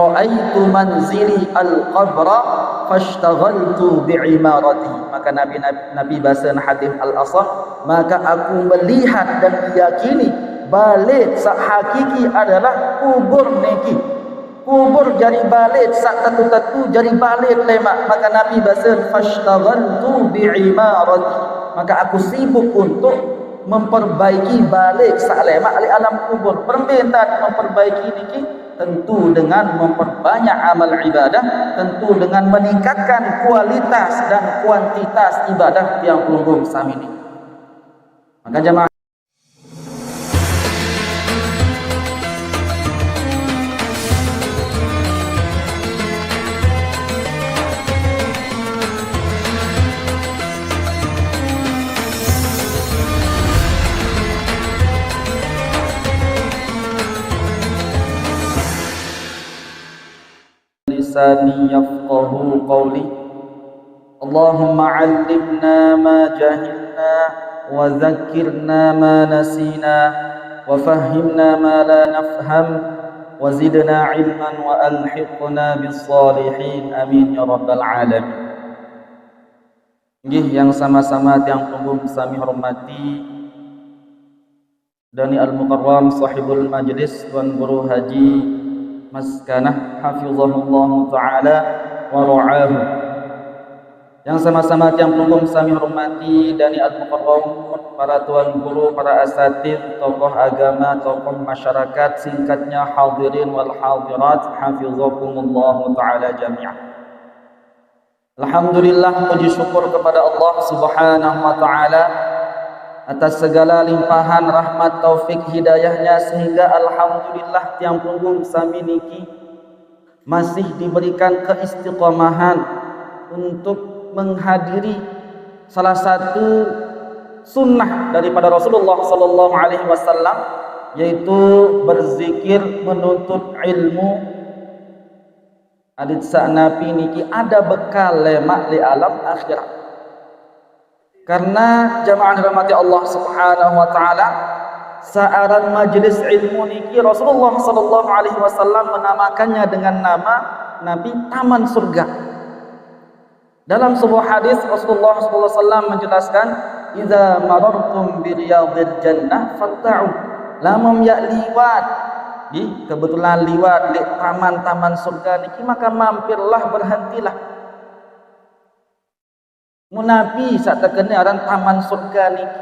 ra'aitu manzili al-qabra fashtaghaltu bi'imarati. Maka Nabi bahasa hadis al-asah, maka aku melihat dan meyakini balik sak hakiki adalah kubur niki. Kubur jadi balik sak tatu-tatu jadi balik lemak. Maka Nabi bahasa fashtaghaltu bi'imarati, maka aku sibuk untuk memperbaiki balik sak lemak di alam kubur. Permintaan memperbaiki niki tentu dengan memperbanyak amal ibadah, tentu dengan meningkatkan kualitas dan kuantitas ibadah yang pelunggung sami ini. Maka jemaah lisani yafqahu qawli. Allahumma 'allimna ma jahilna wa dzakkirna ma nasina wa fahhimna ma la nafham wa zidna 'ilman wa alhiqna bis salihin. Amin ya rabbal alamin. Nggih yang sama-sama tiang pelunggung sami hormati Dani Al-Mukarram sahibul majlis Tuan Guru Haji Maskanah hafizahullah ta'ala wa ra'ahu. Yang sama-sama tiang pelunggung sami hormati Dani Al-Mukarram, para tuan guru, para asatidz, tokoh agama, tokoh masyarakat, singkatnya hadirin wal hadirat, hafizakumullah ta'ala jami'an. Alhamdulillah, puji syukur kepada Allah Subhanahu wa ta'ala atas segala limpahan rahmat taufik hidayahnya, sehingga alhamdulillah tiang pelunggung sami niki masih diberikan keistiqomahan untuk menghadiri salah satu sunnah daripada Rasulullah sallallahu alaihi wasallam, yaitu berzikir, menuntut ilmu. Adit sa'napi niki ada bekal lemak li alam akhirat. Karena jamaah dirahmati Allah Subhanahu wa taala, saaran majlis ilmu niki Rasulullah sallallahu alaihi wasallam menamakannya dengan nama Nabi Taman Surga. Dalam sebuah hadis Rasulullah sallallahu alaihi wasallam menjelaskan, "Idza marartum bi riyadil jannah farta'u." Lamun ya liwat, kebetulan liwat di taman-taman surga niki, maka mampirlah, berhentilah. Munabi saat terkena aran taman surga niki.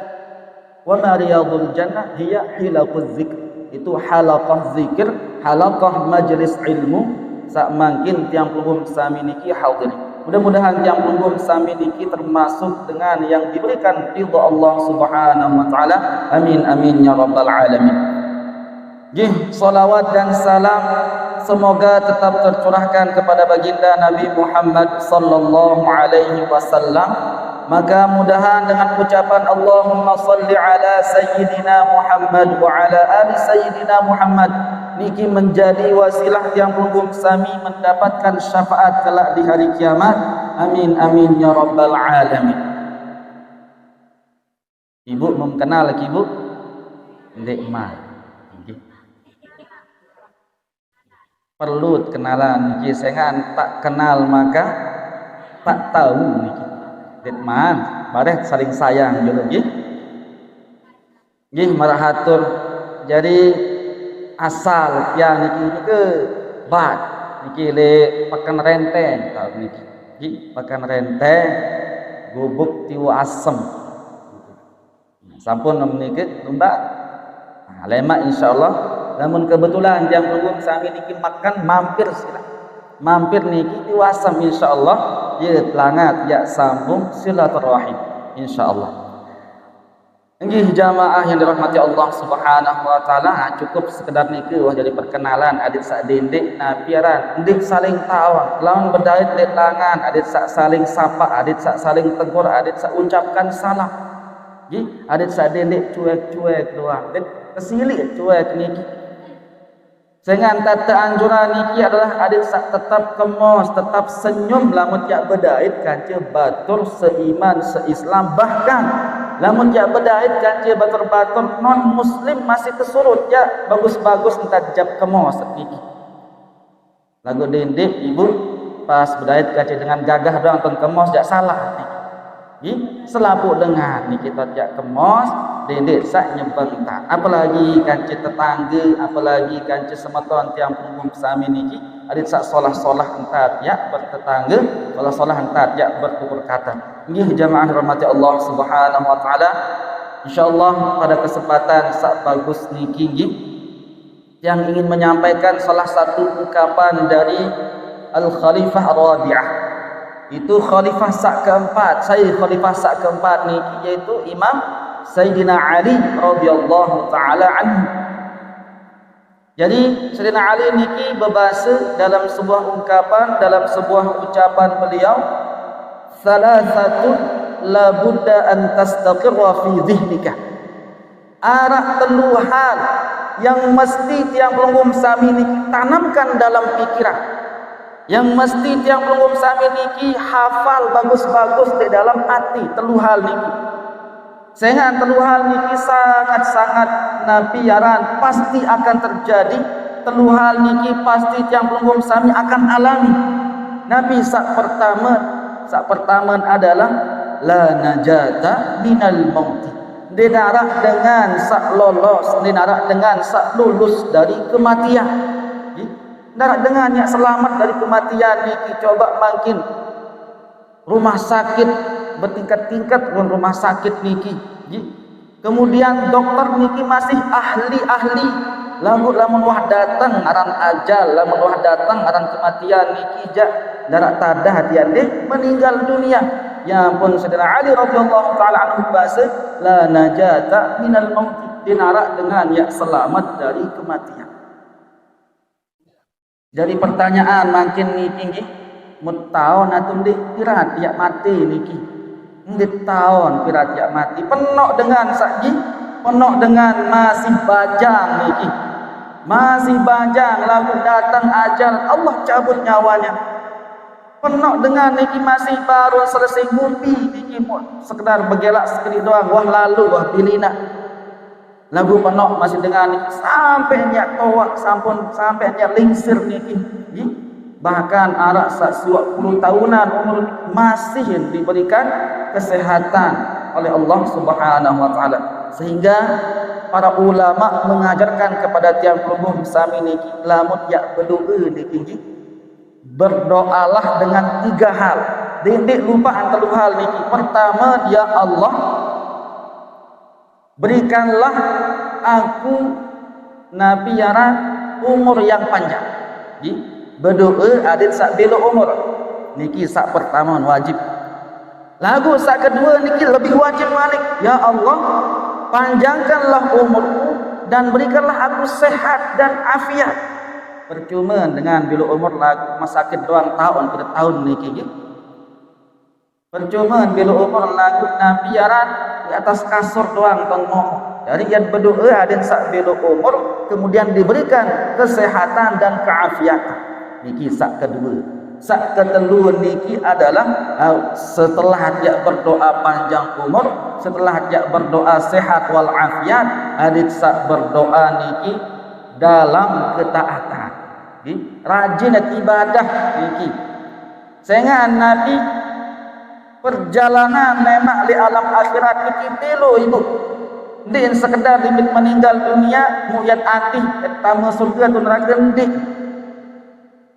Wa ma riyadul jannah hiya hilaquz zikr. Itu halaqah zikir, halaqah majlis ilmu. Sak mangkin tiang pelunggung sami niki hadir. Mudah-mudahan tiang pelunggung sami niki termasuk dengan yang diberikan ridha Allah Subhanahu wa taala. Amin amin ya rabbal alamin. Nggih, salawat dan salam semoga tetap tercurahkan kepada baginda Nabi Muhammad sallallahu alaihi wasallam. Maka mudahan dengan ucapan Allahumma salli ala sayyidina Muhammad wa ala ali sayyidina Muhammad niki menjadi wasilah tiang pelunggung sami mendapatkan syafaat kelak di hari kiamat. Amin amin ya rabbal alamin. Ibu mengenal lagi ibu? Ndek mah. Perlu kenalan niki, sengan tak kenal maka tak tahu niki. Ditman bareh saling sayang gitu nggih. Nggih marahatur. Jadi asal ya niki ke bat niki le pakan renteng tau niki. Nggih pakan renteng gubuk tiwa asem. Sampun meniki lembak. Nah, lemak insyaallah. Namun kebetulan yang pelunggung sami niki makan mampir sila. Mampir niki diwasam insyaallah ya telangat ya sambung silaturahim insyaallah. Nggih jamaah yang dirahmati Allah Subhanahu wa taala, cukup sekedar niki wah jadi perkenalan adik sak dendek napiaran ndik saling tawang lawan bedait lek tangan adik sak saling sapa adik sak saling tegur adik sak ucapkan salam. Nggih adik sak dendek cuek-cuek doang dan kesilik cuek niki. Dengan tata anjuran niki adalah adik sak tetap kemos, tetap senyum lamun jak bedait kanca batur seiman seislam, bahkan lamun jak bedait kanca batur-batur non muslim masih kesurut ya bagus-bagus entar jab kemos niki. lagu dindip ibu pas berdait kaca dengan gagah doang ton kemos jak salah niki selapuk dengan niki tot jak kemos dindip sak nyempeng tak apalagi kanci tetangga apalagi kanci semeton tiang punggung sami niki adit sak solah-solah entat ya bertetangga solah-solah entat ya bertutur kata nggih jamaah rahmati Allah Subhanahu wa taala. Insyaallah pada kesempatan sak bagus niki nggih yang ingin menyampaikan salah satu ungkapan dari Al-Khalifah Rabi'ah. Itu khalifah sak keempat, saya khalifah sak keempat niki yaitu Imam Sayyidina Ali radhiyallahu taala anhu. Jadi Sayyidina Ali niki berbahasa dalam sebuah ungkapan, dalam sebuah ucapan beliau, salasatun la budda an tastaqirra fi dhihnika. Arah teluhan yang mesti tiang pelunggum sami niki tanamkan dalam pikiran, yang mesti tiang pelunggum sami niki hafal bagus-bagus di dalam hati teluhal niki. Sehingga teluhal niki sangat-sangat nabiyaran pasti akan terjadi. Teluhal niki pasti tiang pelunggum sami akan alami. Nabi sak pertama adalah la najata minal mauti. Dinarak dengan sak lolos, dinarak dengan sak lulus dari kematian. Dinarak dengan yang selamat dari kematian niki coba makin rumah sakit bertingkat-tingkat rumah sakit niki. Kemudian dokter niki masih ahli-ahli. Lamun wah datang aran ajal, lamun wah datang aran kematian niki jak darak tadah hatian deh meninggal dunia. Ya ampun Sayyidina Ali radhiyallahu taala anhu bahasa la najata minal maut, dinarak dengan ya selamat dari kematian. Jadi pertanyaan makin niki nggih mutaun atau ndek pirat ya mati niki. Ndek taun pirat ya mati penuh dengan sakji, penuh dengan masih bajang niki. Masih bajang lalu datang ajal Allah cabut nyawanya. Penuh dengan niki masih baru selesai ngumpi niki sekedar bergelak sekali doang wah lalu wah pilina. Lagu penuh masih dengan niki sampai nyak towak sampai nyak lingsir niki. Bahkan arak sak 20 tahunan umur masih diberikan kesehatan oleh Allah Subhanahu wa taala. Sehingga para ulama mengajarkan kepada tiang pelungguh sami niki lamun yak berdoa niki berdoalah dengan 3 hal. Dindik lupa antara hal niki. Pertama, ya Allah, berikanlah aku Nabi Yara umur yang panjang. Berdoa adit sak belo umur. Niki sak pertama wajib. Lagu sak kedua niki lebih wajib malik. Ya Allah, panjangkanlah umurku dan berikanlah aku sehat dan afiat. Percuma dengan bila umur lagu rumah sakit doang tahun pada tahun niki. Percuma bila umur lagu Nabi Yaran di atas kasur doang tengok. Dari yang berdoa ada sak bila umur kemudian diberikan kesehatan dan keafiatan. Niki sak kedua. Sak ketelu niki adalah setelah dia berdoa panjang umur, setelah dia berdoa sehat wal afiat, ada sak berdoa niki dalam ketaatan. Rajin ibadah niki. Sehingga Nabi perjalanan memang di alam akhirat niki belo ibu. Din sekedar limit meninggal dunia muyat atih etama surga tu neraka ndik.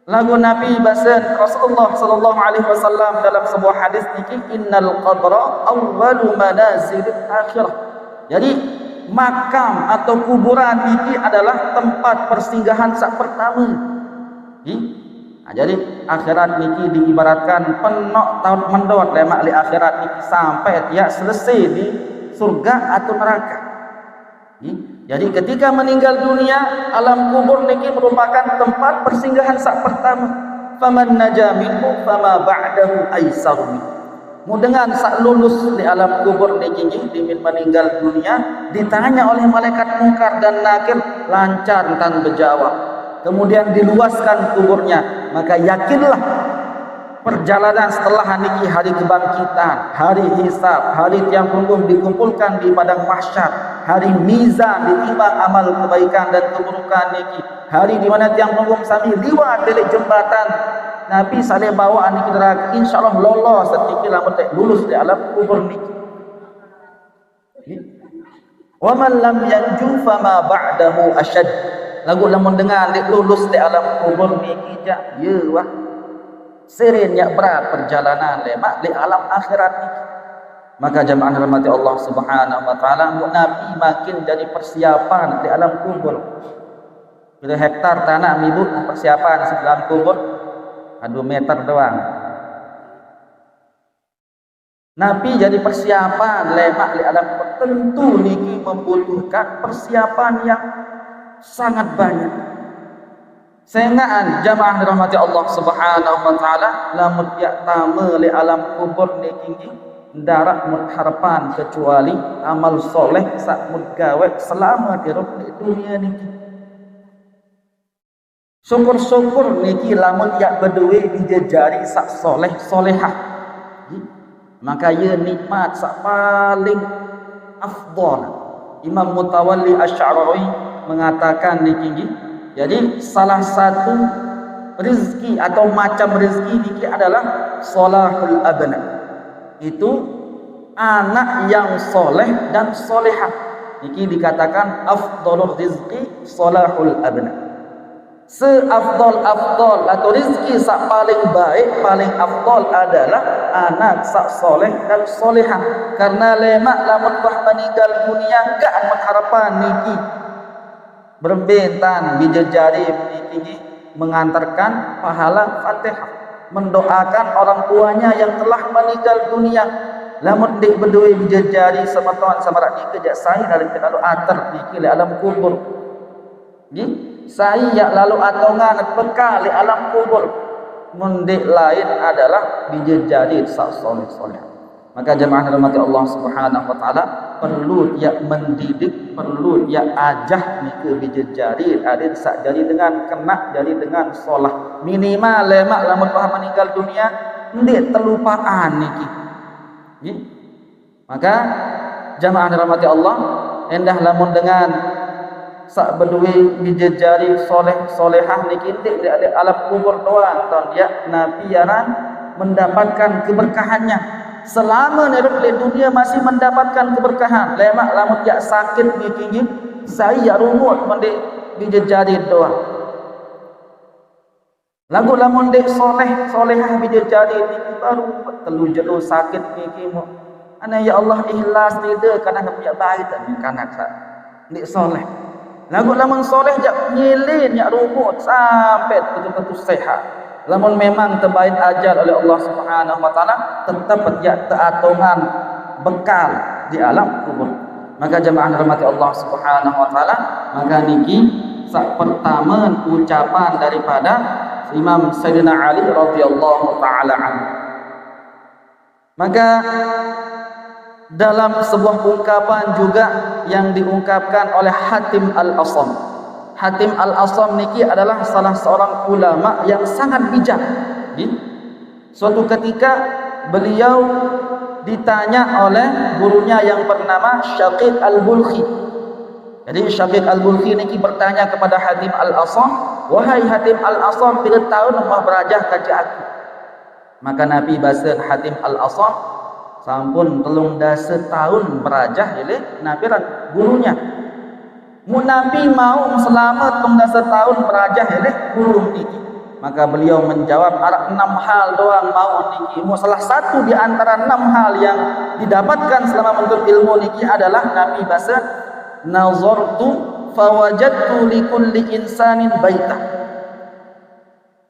Lagu Nabi bahasa Rasulullah sallallahu alaihi wasallam dalam sebuah hadis niki innal qabra awwalu manazil akhirah. Jadi makam atau kuburan niki adalah tempat persinggahan sak pertama. Jadi akhirat niki diibaratkan penuh tahun mendot lemak di akhirat niki sampai dia selesai di surga atau neraka. Jadi ketika meninggal dunia alam kubur niki merupakan tempat persinggahan sak pertama. Faman naja minhu fama ba'dahu aisaru. Mu dengan sak lulus di alam kubur niki di meninggal dunia ditanya oleh malaikat mungkar dan nakir lancar tan berjawab. Kemudian diluaskan kuburnya, maka yakinlah perjalanan setelah niki hari kebangkitan, hari hisab, hari tiang punggung dikumpulkan di padang mahsyar. hari mizan ditimbang amal kebaikan dan keburukan niki, hari di mana tiang tunggung sami liwat dari jembatan Nabi saleh bawa niki neraka, insyaallah lolos setiki lamun tak lulus di alam kubur niki. Wa man lam yanju fama ba'dahu asyad. Lagu lamun dengar dik lulus di alam kubur niki jak ye wah serinya berat perjalanan lemak di alam akhirat niki. Maka jamaah rahmati Allah Subhanahu wa taala, Nabi makin jadi persiapan di alam kubur. Bila hektar tanah ibu persiapan di dalam kubur 2 meter doang. Nabi jadi persiapan lemak di alam kubur. Tentu niki membutuhkan persiapan yang sangat banyak. Sengaan jamaah rahmati Allah Subhanahu wa taala, lamun ya tama li alam kubur niki darat harapan kecuali amal soleh sak gawe selama di dunia niki. Syukur-syukur niki lamun ya berdua dijejari sak soleh solehah, maka ia nikmat sak paling afdal. Imam Mutawalli Asy'ari mengatakan niki, jadi salah satu rezeki atau macam rezeki niki adalah salahul abna. Itu anak yang soleh dan solehah. Niki dikatakan afdalur rizqi salahul abna. Seafdal-afdal atau rizki sak paling baik, paling afdal adalah anak sak soleh dan solehah. Karena lemak lamun bah meninggal dunia gak amat harapan niki berbentan bijejari niki mengantarkan pahala Fatihah, mendoakan orang tuanya yang telah meninggal dunia. Lamun dik berdua bijejari semeton samarak niki jak sai dalam lalu atar niki di alam kubur. Saya lalu atongan bekal di alam kubur. Mundik lain adalah bijejari sak soleh-soleh. Maka jemaah rahmati Allah Subhanahu wa taala perlu ya mendidik, perlu ya ajah niki bijejari adin sak jadi dengan kena jadi dengan solah. Minimal lemak lamun paham meninggal dunia ndik terlupaan niki. Maka jemaah rahmati Allah endah lamun dengan sak berdua bijejari soleh solehah niki ndik di alam kubur doang ton dia nabi yaran mendapatkan keberkahannya. Selama hidup di dunia masih mendapatkan keberkahan. Lemak lamun ya sakit niki saya rumut mendik bijejari doang. Lagu lamun dek soleh solehah bijejari niki baru telu jelo sakit niki mo. Ana ya Allah ikhlas ni de kana ngap baik tak kanak sa. Ndik soleh. Lagu lamun soleh jak nyilin jak rumut sampai betul-betul sehat. Lamun memang terbaik ajal oleh Allah Subhanahu wa taala tetap ya teatongan bekal di alam kubur. Maka jemaah rahmati Allah Subhanahu wa taala, maka niki sak pertama ucapan daripada Imam Sayyidina Ali radhiyallahu taala anhu. Maka dalam sebuah ungkapan juga yang diungkapkan oleh Hatim Al-Asam. Hatim Al-Asam niki adalah salah seorang ulama yang sangat bijak. Suatu ketika beliau ditanya oleh gurunya yang bernama Syaqiq Al-Bulkhi. Jadi Syaqiq Al-Bulkhi niki bertanya kepada Hatim Al-Asam, "Wahai Hatim Al-Asam, pira tahun mah berajah kaji aku?" Maka Nabi bahasa Hatim Al-Asam, sampun 13 tahun berajah oleh Nabi dan gurunya. Mu Nabi mau selamat 13 tahun berajah oleh guru niki. Maka beliau menjawab, "Ada 6 hal doang mau niki. Mu salah satu di antara 6 hal yang didapatkan selama menuntut ilmu niki adalah Nabi bahasa nazartu fawajadtu likulli insanin baitah."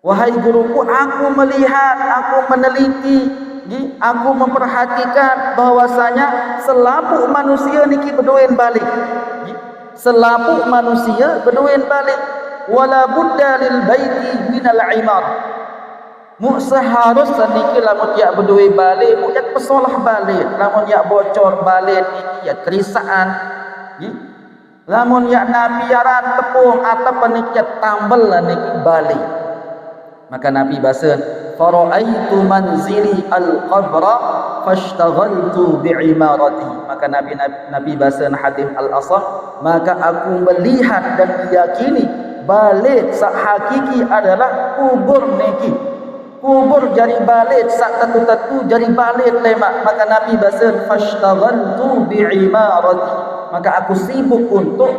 Wahai guruku, aku melihat, aku meneliti, aku memperhatikan bahwasanya selapuk manusia niki berduin balik. Selapuk manusia berduin balik. Wala budda lil baiti minal imar. Mu seharusnya niki lamun ya berduin balik, mu ya pesolah balik. Lamun ya bocor balik niki ya kerisaan. Lamun ya nabi yaran tepung atau niki ya tambel niki balik. Maka Nabi bahasa, "Fara'aitu manzili al-qabra fashtaghaltu bi'imaratihi. Maka Nabi bahasa hadis al-asah, maka aku melihat dan meyakini balik sak hakiki adalah kubur niki. Kubur jadi balik sak tentu-tentu jadi balik lemak. Maka Nabi bahasa fashtaghaltu bi'imaratihi. Maka aku sibuk untuk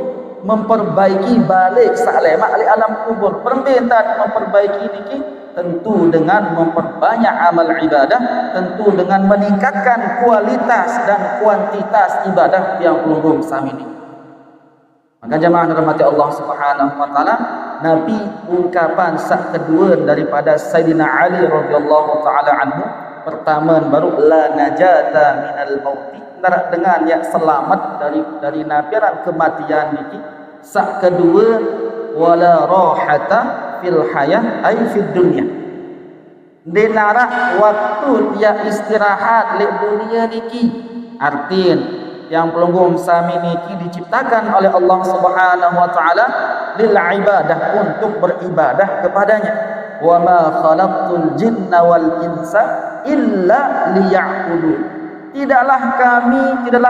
memperbaiki balik sak lemak di alam kubur. Permintaan memperbaiki niki tentu dengan memperbanyak amal ibadah, tentu dengan meningkatkan kualitas dan kuantitas ibadah yang pelunggung sami ini. Maka jemaah dirahmati Allah Subhanahu wa taala, Nabi ungkapan sak kedua daripada Sayyidina Ali radhiyallahu taala anhu, pertama baru la najata minal mauti, dengan yang selamat dari nabiran kematian niki. Sak kedua wala rahata fil hayah ay fid dunya. Dinarah waktu dia istirahat di dunia niki. Artin yang pelunggung sami niki diciptakan oleh Allah Subhanahu wa taala lil ibadah, untuk beribadah kepadanya. Wa ma khalaqtul jinna wal insa illa liya'budun. Tidaklah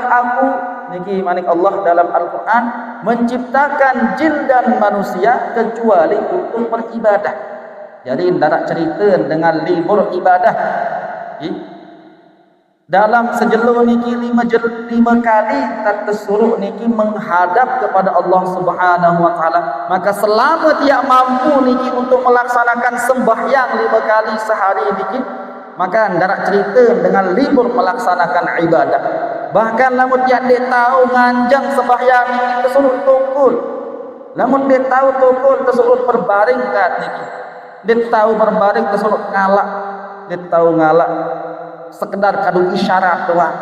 aku niki manik Allah dalam Al-Qur'an menciptakan jin dan manusia kecuali untuk beribadah. Jadi tidak cerita dengan libur ibadah. Dalam sejelur niki lima kali tak tersuruh niki menghadap kepada Allah Subhanahu wa taala. Maka selama dia mampu niki untuk melaksanakan sembahyang 5 kali sehari niki, maka tidak cerita dengan libur melaksanakan ibadah. Bahkan lamun dia tahu nganjang sembahyang niki tersuruh tukul. Lamun dia tahu tukul tersuruh berbaring kat niki. Dia tahu berbaring tersuruh ngalak. Dia tahu ngalak sekedar kadu isyarat doang.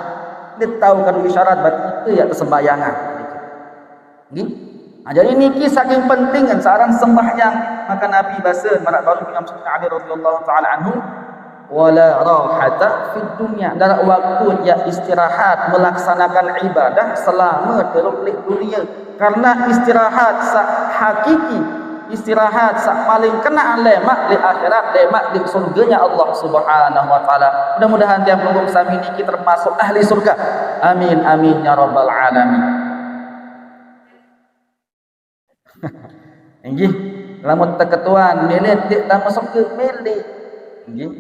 Dia tahu kadu isyarat berarti itu ya kesembayangan. Jadi niki saking penting kan saran sembahyang. Maka Nabi bahasa marak baru Imam Ali radhiyallahu taala anhu, wala rahata fid dunya, dalam waktu dia istirahat melaksanakan ibadah selama teruk di dunia. Karena istirahat sak hakiki, istirahat sak paling kena lemak di akhirat, lemak di surganya Allah Subhanahu wa taala. Mudah-mudahan tiap pelunggung sami niki termasuk ahli surga. Amin amin ya rabbal alamin. Nggih, lamun teketuan milit dik tak masuk ke milit. Nggih.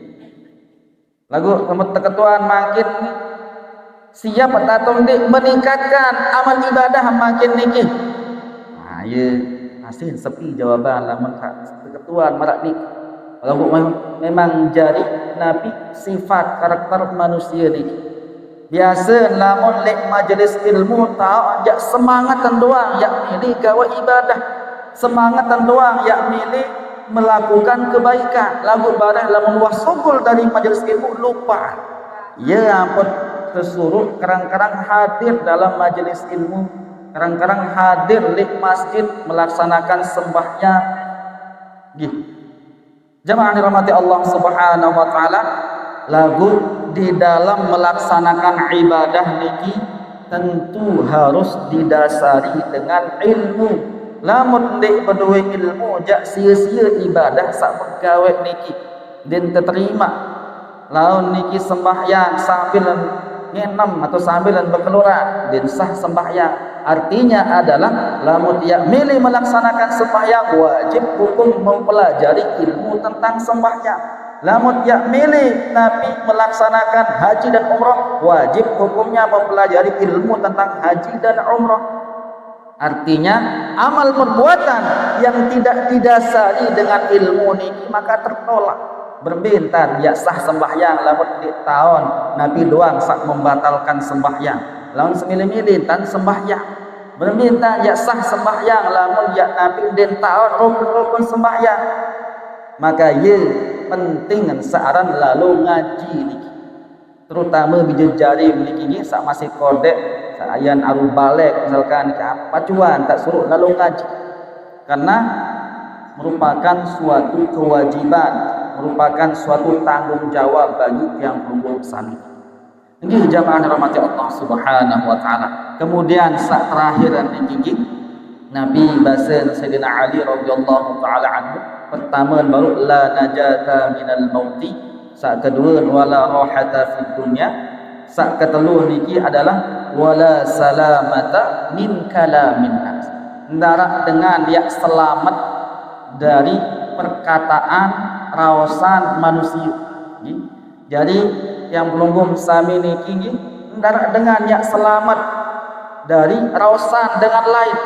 Lagu lamun teketuan makin siap tatung dik meningkatkan amal ibadah makin niki. Nah, ye masih sepi jawaban lamun ketuan marak dik. Kalau memang jari Nabi sifat karakter manusia niki. Biasa lamun lek majlis ilmu tahu jak semangat doang yak milih gawe ibadah. Semangat doang yak milih melakukan kebaikan. Lagu bareh lamun wasugul dari majlis ilmu lupa. Ya ampun tersuruh kerang-kerang hadir dalam majlis ilmu, kerang-kerang hadir di masjid melaksanakan sembahyang. Gitu. Jemaah dirahmati Allah Subhanahu wa taala, lagu di dalam melaksanakan ibadah niki tentu harus didasari dengan ilmu. Lamun dek berdua ilmu jak sia-sia ibadah sak pegawai niki dan terima. Laun niki sembahyang sambil ngenam atau sambil berkeluaran dan sah sembahyang. Artinya adalah lamun dia milih melaksanakan sembahyang wajib hukum mempelajari ilmu tentang sembahyang. Lamun dia milih Nabi melaksanakan haji dan umrah, wajib hukumnya mempelajari ilmu tentang haji dan umrah. Artinya amal perbuatan yang tidak didasari dengan ilmu niki maka tertolak. Berbintan ya sah sembahyang lamun di tahun Nabi doang sak membatalkan sembahyang. Lamun semilih-milih tan sembahyang. Berbintan ya sah sembahyang lamun ya Nabi den tahun rukun-rukun sembahyang. Maka ye penting searan lalu ngaji niki. Terutama bijejari niki sak masih kodek ayan aru balik misalkan pacuan tak suruh lalu ngaji, karena merupakan suatu kewajiban, merupakan suatu tanggung jawab bagi yang pelunggung sami. Ini jamaah rahmati Allah Subhanahu wa taala. Kemudian saat terakhir ini Nabi bahasa Sayyidina Ali radhiyallahu taala anhu, pertama baru la najata minal mauti, saat kedua wala rahata fid dunya, sak ketelu niki adalah wala salamata min kalamin nas. Ndara dengan dia selamat dari perkataan raosan manusia. Jadi yang pelunggung sami niki ndara dengan dia selamat dari raosan dengan lain.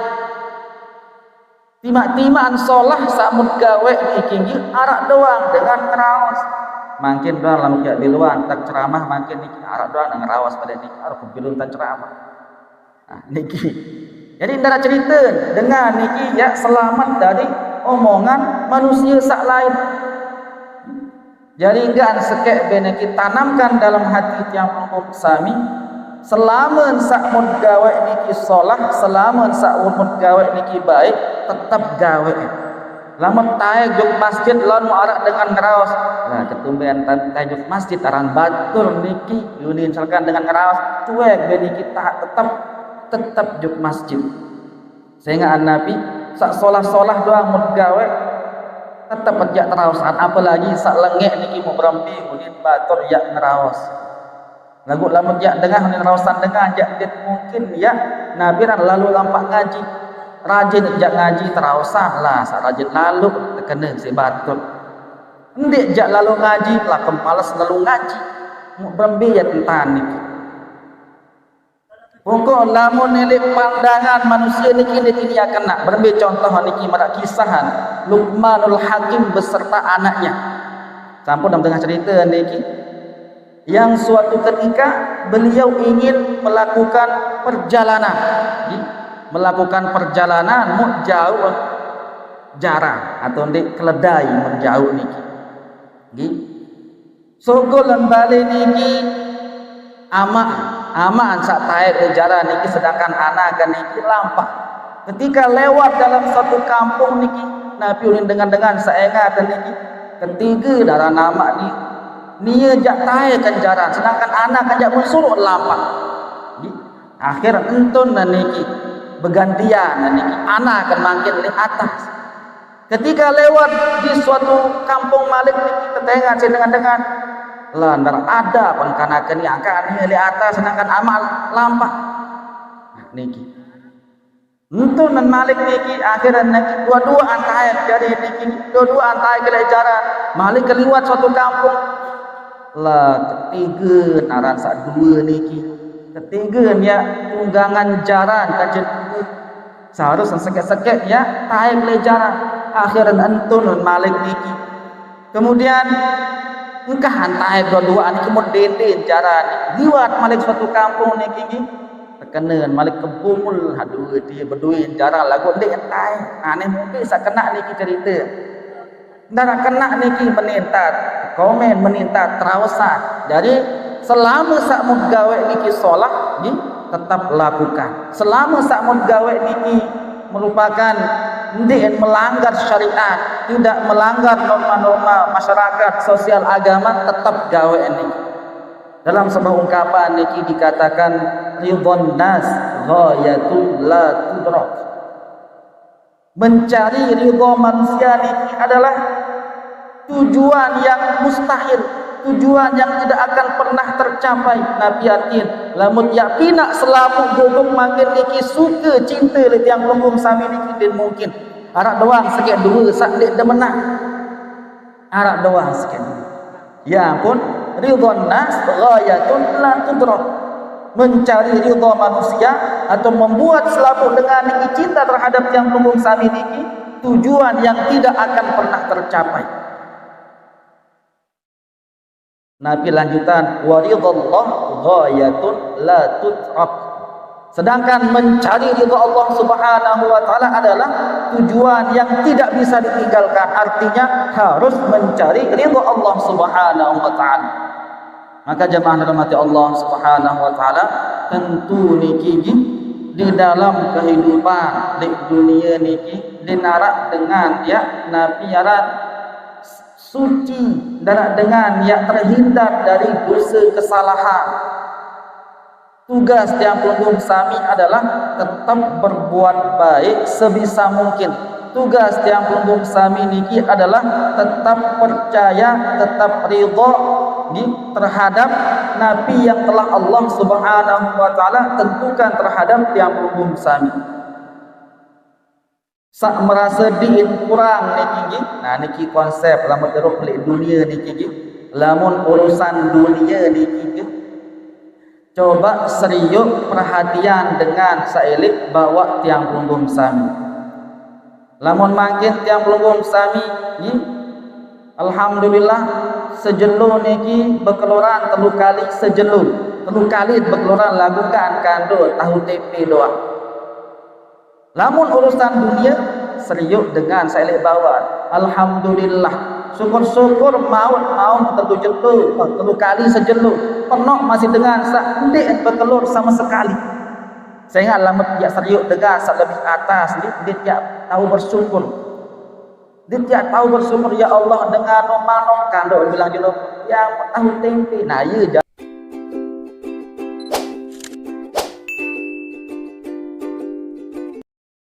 Timak-timaan solah samud gawe niki arak doang dengan ngeraos. Makin doang lamun ya di luar tak ceramah makin niki arak doang dengan ngeraos pada niki arak bilun tak ceramah. Nah, niki. Jadi ndara cerita dengan niki ya selamat dari omongan manusia sak lain. Jadi enggak sekek beneki tanamkan dalam hati tiang pelunggung sami selama sakmud gawe niki solah, selama sakmud gawe niki baik, tetap gawe. Lamun tajuk masjid lawan muarak dengan ngeraos. Nah, ketumbean tajuk masjid aran batur niki yuni misalkan dengan ngeraos, cuek ben niki tetap juk masjid. Sehingga Nabi sak solah-solah doang mud gawe tetap ajak teraosan, apalagi sak lengek niki mau berempi yuni batur ya ngeraos. Lagu lamun jak dengar ni rawasan dengar jak dit mungkin ya Nabi ran lalu lampak ngaji rajin jak ngaji terawasan lah sak rajin lalu terkena si batul ndik jak lalu ngaji lah kemalas lalu ngaji mu berembi ya tentang niki pokok lamun nelik pandangan manusia niki akan nak berembi contoh niki marak kisahan Luqmanul Hakim beserta anaknya sampun dalam tengah cerita niki yang suatu ketika beliau ingin melakukan perjalanan mau jauh jarang atau di keledai menjauh niki sogolan balik niki aman sak taek jaran niki sedangkan anak kan niki lampak ketika lewat dalam satu kampung niki Nabi ulin dengan saengat niki ketiga darah nama ni nia jak tae kanjaran sedangkan anak kan jak mensuruh lampak akhir entun niki bergantian niki anak akan makin di atas ketika lewat di suatu kampung malik niki ketengat dengan landar ada pengkanakan yang akan di atas sedangkan amal lampak niki entun malik niki akhiran niki dua-dua antai jadi niki dua-dua antai kelejaran malik keliwat suatu kampung lah ketiga naran sak dua niki ketiga ya tunggangan jaran kajen seharusnya sekek-sekek ya tae pelajaran akhiran entun malik niki kemudian engkah tae dua-dua niki mau deden jaran liwat malik suatu kampung niki terkenan malik kebumul aduh dia berduit jaran lagu ndek tae aneh mungkin sak kena niki cerita ndara kena niki menintat komen menintat terawasan jadi selama sakmud gawe niki solah tetap lakukan selama sakmud gawe niki merupakan ndik melanggar syariat tidak melanggar norma-norma masyarakat sosial agama tetap gawe niki dalam sebuah ungkapan niki dikatakan ridhon nas ghayatul la tudrak mencari ridho manusia niki adalah tujuan yang mustahil, tujuan yang tidak akan pernah tercapai. Nabi yakin lamun yakinak selamu gogong makin niki suka cinta le tiang lunggung sami niki din mungkin arak doang sikit dua sak dik demenang arak doang sikit ya pun ridhon nas ghayatun la tudrak mencari ridha manusia atau membuat selalu dengan niki cinta terhadap yang lunggung sami niki tujuan yang tidak akan pernah tercapai. Nabi lanjutan waridallah ghayatun la tudrak sedangkan mencari ridha Allah Subhanahu wa taala adalah tujuan yang tidak bisa ditinggalkan artinya harus mencari ridha Allah Subhanahu wa taala. Maka jemaah rahmati Allah Subhanahu wa taala tentu niki di dalam kehidupan di dunia niki dinarak dengan ya Nabi yarat suci dan dengan ya terhindar dari dosa kesalahan. Tugas tiang pelunggung sami adalah tetap berbuat baik sebisa mungkin. Tugas tiang pelunggung sami niki adalah tetap percaya, tetap ridha terhadap nabi yang telah Allah Subhanahu wa taala tentukan terhadap tiang pelunggung sami. Sak merasa diin kurang niki. Nah niki konsep lamun teruk pelik dunia niki. Lamun urusan dunia niki. Coba serius perhatian dengan sailik bawa tiang pelunggung sami. Lamun makin tiang pelunggung sami ni alhamdulillah sejelu niki berkeluaran 3 kali sejelu. 3 kali berkeluaran lakukan kando tahu tempe doang. Lamun urusan dunia serius dengan sailik bawa. Alhamdulillah. Syukur-syukur maut tentu jelu 3 kali sejelu. Penuh masih dengan sak ndik berkelur sama sekali. Saya ingat lamun dia serius dengan sak lebih atas dia tahu bersyukur. Dia tahu bersyukur ya Allah dengan mano kando bilang jelo yang tahu tempe. Nah, ya